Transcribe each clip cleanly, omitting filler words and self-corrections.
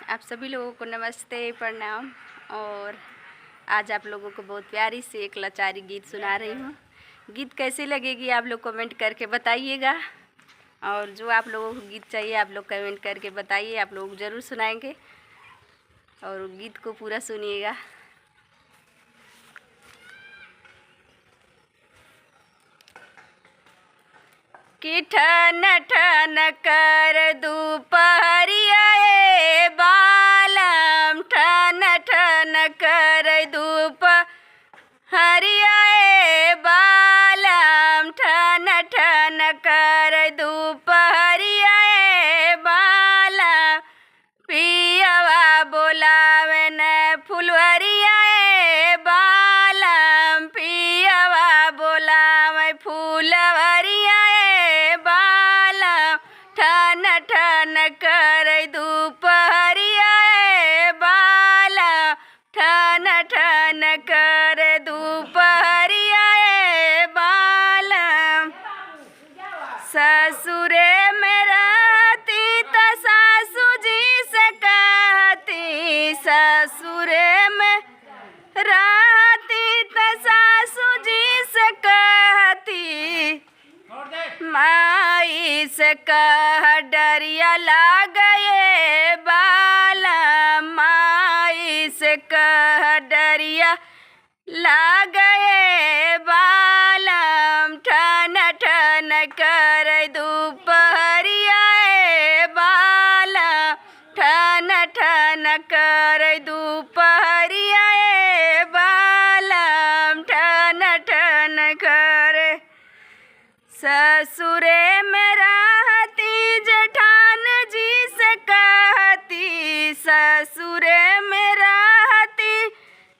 आप सभी लोगों को नमस्ते, प्रणाम। और आज आप लोगों को बहुत प्यारी सी एक लाचारी गीत सुना रही हूँ। गीत कैसी लगेगी आप लोग कमेंट करके बताइएगा, और जो आप लोगों को गीत चाहिए आप लोग कमेंट करके बताइए, आप लोग ज़रूर सुनाएंगे और गीत को पूरा सुनिएगा। कि ठन ठन कर दोपहरिया बालम, ठन ठन कर दोपहरिया बालम, ठन ठन कर दोपहरिया बालम, पियवा बोलावे न फुलवरिया बालम, पियवा बोलावे फूलवरिया ठन ठन कर दोपहरिया बालम, ठन ठन कर दोपहरिया बालम। ससुरे में रहती त सासू जी से कहती, ससुरे में रहती त सासू जी से कहती, माई से कह डरिया लागए बालम, माई से कह डरिया लागए बालम, ठन ठन कर दोपहरिया बालम, ठन ठन कर दोपहरिया बालम, ठन ठन कर। ससुरे में रहती जेठान जी से कहती, ससुरे में रहती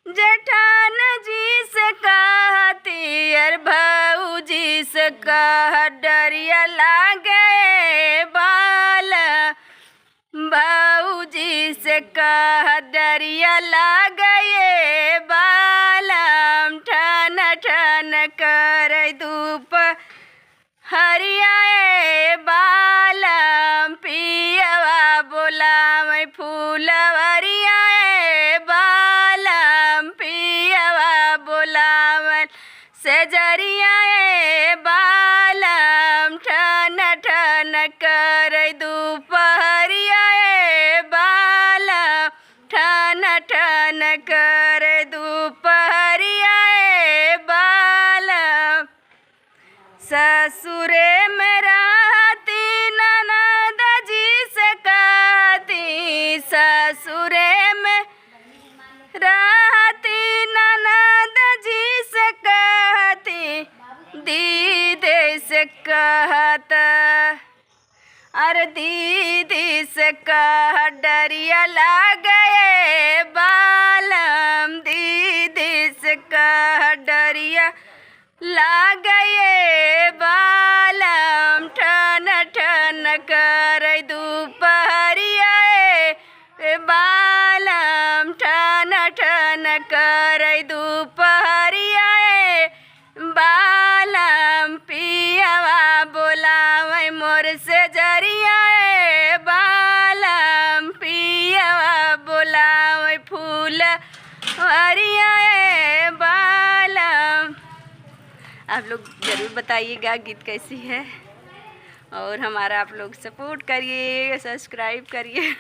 जेठान जी से कहती, अर भौजी से कह डरिया लागे बालम, भौजी से कह डरिया लागे बालम, ठन ठन कर दोपहरिया बालम, पियवा बोलावे फूलवरिया बालम, पियवा बोलावे सेजरिया बालम, ठन ठन कर दोपहरिया बालम, ठन ठन कर दोपहरिया बालम। ससुरे में रहती ननद जी से कहती, ससुरे में रहती ननद जी से कहती, दीदी से कहत, अरे दीदी से कह डरिया लागए बालम, दीदी से कह डरिया लागए बालम, ठन ठन कर दोपहरिया बालम, ठन ठन कर दोपहरिया बालम, पियवा बोलावे मोर से जरिया बालम, पियवा बोलावे फूलवरिया बालम। आप लोग ज़रूर बताइएगा गीत कैसी है, और हमारा आप लोग सपोर्ट करिए, सब्सक्राइब करिए।